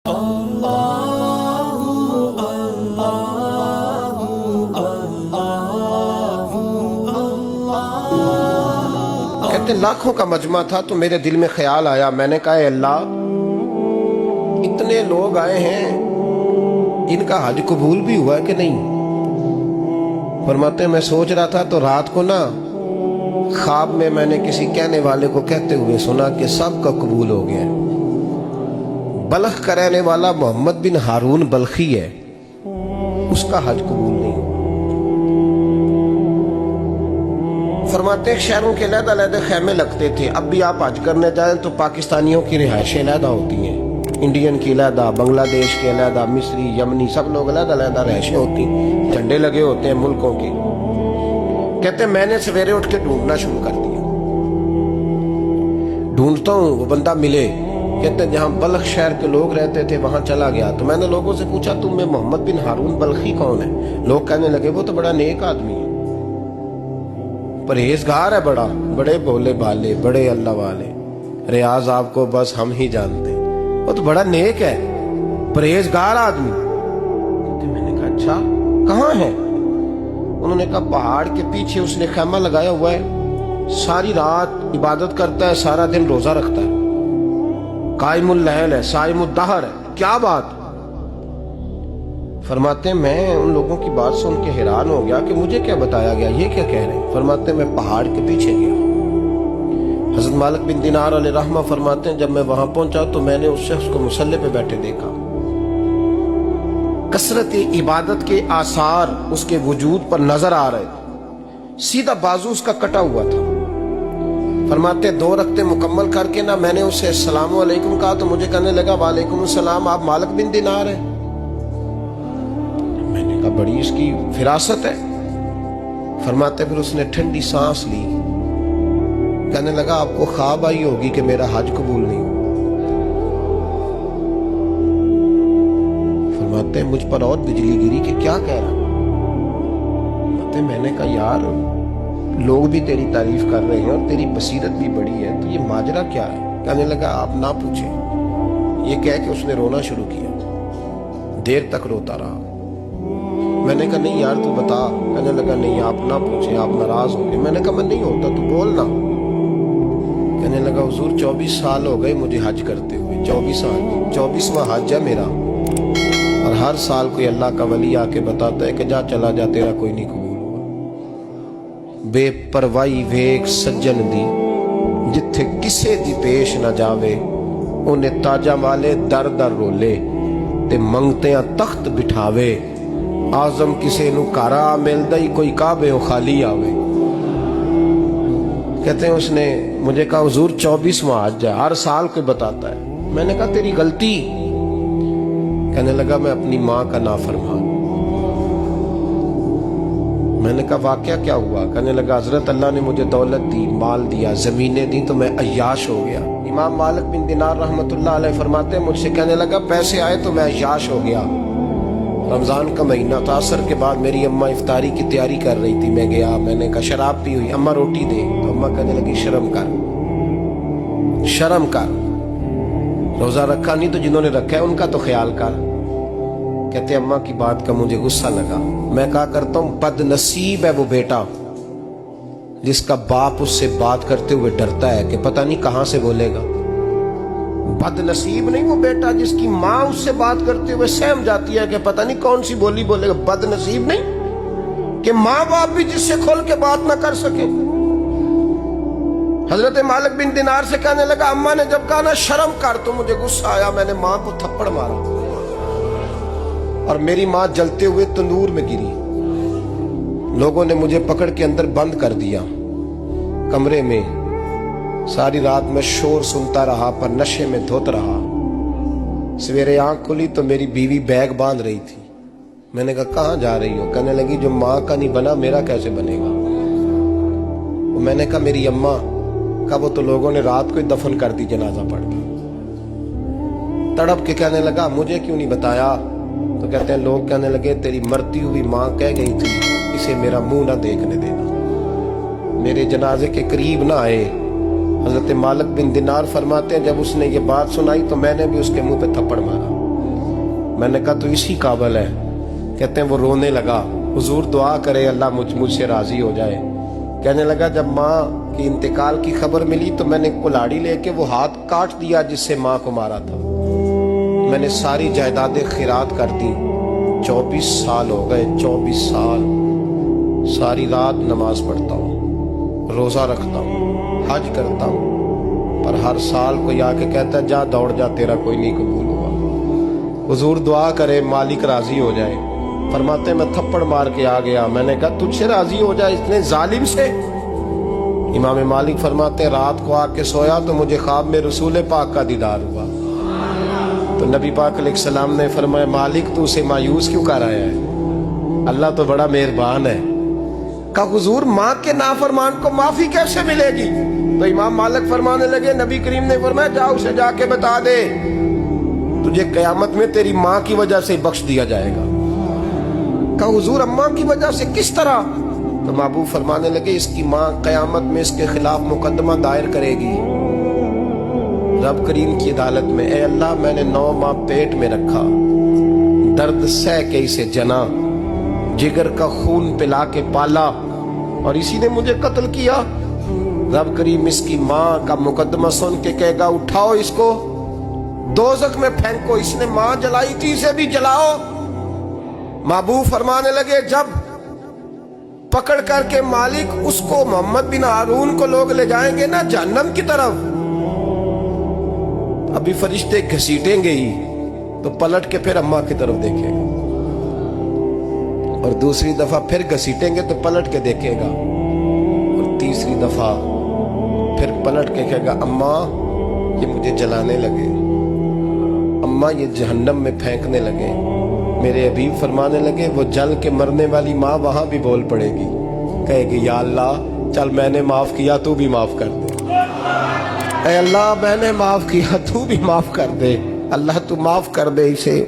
کہتے لاکھوں کا مجمع تھا تو میرے دل میں خیال آیا، میں نے کہا اے اللہ، اتنے لوگ آئے ہیں، ان کا حج قبول بھی ہوا ہے کہ نہیں؟ فرماتے ہیں میں سوچ رہا تھا تو رات کو نا خواب میں نے کسی کہنے والے کو کہتے ہوئے سنا کہ سب کا قبول ہو گیا ہے۔ بلخ کا رہنے والا محمد بن ہارون بلخی ہے، اس کا حج قبول نہیں۔ فرماتے ہیں شہروں کے علیحدہ علیحدہ خیمے لگتے تھے، اب بھی آپ حج کرنے جائیں تو پاکستانیوں کی رہائشیں علیحدہ ہوتی ہیں، انڈین کی علیحدہ، بنگلہ دیش کے علیحدہ، مصری، یمنی، سب لوگ علیحدہ علیحدہ رہائشیں ہوتی ہیں، جھنڈے لگے ہوتے ہیں ملکوں کے۔ کہتے ہیں میں نے سویرے اٹھ کے ڈھونڈنا شروع کر دیا، ڈھونڈتا ہوں وہ بندہ ملے۔ کہتے ہیں جہاں بلخ شہر کے لوگ رہتے تھے وہاں چلا گیا تو میں نے لوگوں سے پوچھا تم میں محمد بن ہارون بلخی کون ہے؟ لوگ کہنے لگے وہ تو بڑا نیک آدمی ہے، پرہیزگار ہے، بڑے بولے بالے، بڑے اللہ والے، ریاض آپ کو بس ہم ہی جانتے ہیں، وہ تو بڑا نیک ہے، پرہیزگار آدمی۔ میں نے کہا اچھا کہاں ہے؟ انہوں نے کہا پہاڑ کے پیچھے اس نے خیمہ لگایا ہوا ہے، ساری رات عبادت کرتا ہے، سارا دن روزہ رکھتا ہے، قائم اللیل ہے، صائم الدہر ہے۔ کیا بات؟ فرماتے ہیں میں ان لوگوں کی بات سن کے حیران ہو گیا کہ مجھے کیا بتایا گیا، یہ کیا کہہ رہے ہیں؟ فرماتے ہیں میں پہاڑ کے پیچھے گیا۔ حضرت مالک بن دینار علیہ رحمہ فرماتے ہیں جب میں وہاں پہنچا تو میں نے اس شخص کو مصلی پہ بیٹھے دیکھا، کثرت عبادت کے آثار اس کے وجود پر نظر آ رہے، سیدھا بازو اس کا کٹا ہوا تھا۔ فرماتے دو رکعتیں مکمل کر کے نا میں نے اسے السلام علیکم کہا تو مجھے کہنے لگا وعلیکم السلام، آپ مالک بن دینار ہیں؟ میں نے کہا بڑی اس کی فراست ہے۔ فرماتے پھر اس نے ٹھنڈی سانس لی، کہنے لگا آپ کو خواب آئی ہوگی کہ میرا حج قبول نہیں ہوا۔ فرماتے مجھ پر اور بجلی گری کہ کیا کہہ رہا؟ فرماتے میں نے کہا یار لوگ بھی تیری تعریف کر رہے ہیں اور تیری بصیرت بھی بڑی ہے، تو یہ ماجرا کیا ہے؟ کہنے لگا آپ نہ پوچھیں۔ یہ کہہ کے اس نے رونا شروع کیا، دیر تک روتا رہا۔ میں نے کہا نہیں یار تو بتا۔ کہنے لگا نہیں آپ نہ پوچھیں، آپ ناراض ہوں گے۔ میں نے کہا میں نہیں ہوتا، تو بولنا۔ کہنے لگا حضور 24 سال ہو گئے مجھے حج کرتے ہوئے، 24واں حج ہے میرا، اور ہر سال کوئی اللہ کا ولی آ کے بتاتا ہے کہ جا چلا جا تیرا کوئی نہیں قبول ہوا۔ بے پروائی ویک سجن دی جتھے کسے دی پیش نہ جاوے، انہیں تاجہ والے در در رولے تے منگتیاں تخت بٹھاوے، آزم کسے نو کارا ملدا ہی کوئی کعبے و خالی آوے۔ کہتے ہیں اس نے مجھے کہا حضور 24واں حج ہے، ہر سال کوئی بتاتا ہے۔ میں نے کہا تیری غلطی۔ کہنے لگا میں اپنی ماں کا نافرمان۔ میں نے کہا واقعہ کیا ہوا؟ کہنے لگا حضرت اللہ نے مجھے دولت دی، مال دیا، زمینیں دی تو میں عیاش ہو گیا۔ امام مالک بن دینار رحمت اللہ علیہ فرماتے ہیں مجھ سے کہنے لگا پیسے آئے تو میں عیاش ہو گیا۔ رمضان کا مہینہ تھا، عصر کے بعد میری اماں افطاری کی تیاری کر رہی تھی، میں گیا، میں نے کہا شراب پی ہوئی، اماں روٹی دے، تو اماں کہنے لگی شرم کر، روزہ رکھا نہیں تو جنہوں نے رکھا ہے ان کا تو خیال کر۔ کہتے اماں کی بات کا مجھے غصہ لگا، میں کہا کرتا ہوں بد نصیب ہے وہ بیٹا جس کا باپ اس سے بات کرتے ہوئے ڈرتا ہے کہ پتہ نہیں کہاں سے بولے گا۔ بد نصیب نہیں وہ بیٹا جس کی ماں اس سے بات کرتے ہوئے سہم جاتی ہے کہ پتہ نہیں کون سی بولی بولے گا۔ بد نصیب نہیں کہ ماں باپ بھی جس سے کھول کے بات نہ کر سکے۔ حضرت مالک بن دینار سے کہنے لگا اماں نے جب کہا نا شرم کر تو مجھے غصہ آیا، میں نے ماں کو تھپڑ مارا اور میری ماں جلتے ہوئے تندور میں گری۔ لوگوں نے مجھے پکڑ کے اندر بند کر دیا کمرے میں، ساری رات میں شور سنتا رہا پر نشے میں دھوت رہا۔ سویرے آنکھ کھلی تو میری بیوی بیگ باندھ رہی تھی۔ میں نے کہا کہاں جا رہی ہو؟ کہنے لگی جو ماں کا نہیں بنا میرا کیسے بنے گا؟ میں نے کہا میری اماں کا وہ تو لوگوں نے رات کو ہی دفن کر دی جنازہ پڑھ کے۔ تڑپ کے کہنے لگا مجھے کیوں نہیں بتایا؟ تو کہتے ہیں لوگ کہنے لگے تیری مرتی ہوئی ماں کہہ گئی تھی اسے میرا منہ نہ دیکھنے دینا، میرے جنازے کے قریب نہ آئے۔ حضرت مالک بن دینار فرماتے ہیں جب اس نے یہ بات سنائی تو میں نے بھی اس کے منہ پہ تھپڑ مارا۔ میں نے کہا تو اسی قابل ہے. کہتے ہیں وہ رونے لگا, حضور دعا کرے اللہ مجھ سے راضی ہو جائے. کہنے لگا جب ماں کی انتقال کی خبر ملی تو میں نے کلاڑی لے کے وہ ہاتھ کاٹ دیا جس سے ماں کو مارا تھا. میں نے ساری جائیدادیں خیرات کر دی. 24 سال ہو گئے, 24 سال. ساری رات نماز پڑھتا ہوں, روزہ رکھتا ہوں, حج کرتا ہوں, پر ہر سال کوئی آ کے کہتا ہے جا دوڑ جا, تیرا کوئی نہیں قبول ہوا. حضور دعا کرے مالک راضی ہو جائے. فرماتے میں تھپڑ مار کے آ گیا. میں نے کہا تجھ سے راضی ہو جائے اتنے ظالم سے. امام مالک فرماتے رات کو آ کے سویا تو مجھے خواب میں رسول پاک کا دیدار ہوا. تو نبی پاک علیہ السلام نے فرمایا مالک تو اسے مایوس کیوں کر رہا ہے, اللہ تو بڑا مہربان ہے. کہا حضور ماں کے نافرمان کو معافی کیسے ملے گی؟ تو امام مالک فرمانے لگے نبی کریم نے فرمایا جا اسے جا کے بتا دے تجھے قیامت میں تیری ماں کی وجہ سے بخش دیا جائے گا. کہا حضور اماں کی وجہ سے کس طرح؟ تو محبوب فرمانے لگے اس کی ماں قیامت میں اس کے خلاف مقدمہ دائر کرے گی رب کریم کی عدالت میں. اے اللہ میں نے 9 ماہ پیٹ میں رکھا, درد سہ کے اسے جنا, جگر کا خون پلا کے پالا, اور اسی نے مجھے قتل کیا. رب کریم اس کی ماں کا مقدمہ سن کے کہے گا اٹھاؤ اس کو دوزخ میں پھینکو, اس نے ماں جلائی تھی اسے بھی جلاؤ. محبوب فرمانے لگے جب پکڑ کر کے مالک اس کو محمد بن ہارون کو لوگ لے جائیں گے نا جہنم کی طرف, ابھی فرشتے گھسیٹیں گے ہی تو پلٹ کے پھر اماں کی طرف دیکھے گا, اور دوسری دفعہ پھر گھسیٹیں گے تو پلٹ کے دیکھے گا, اور تیسری دفعہ پھر پلٹ کے کہے گا اماں یہ مجھے جلانے لگے, اماں یہ جہنم میں پھینکنے لگے. میرے حبیب فرمانے لگے وہ جل کے مرنے والی ماں وہاں بھی بول پڑے گی, کہے گی یا اللہ چل میں نے معاف کیا تو بھی معاف کر دے, اے اللہ میں نے معاف کیا تو بھی معاف کر دے, اللہ تو معاف کر دے اسے.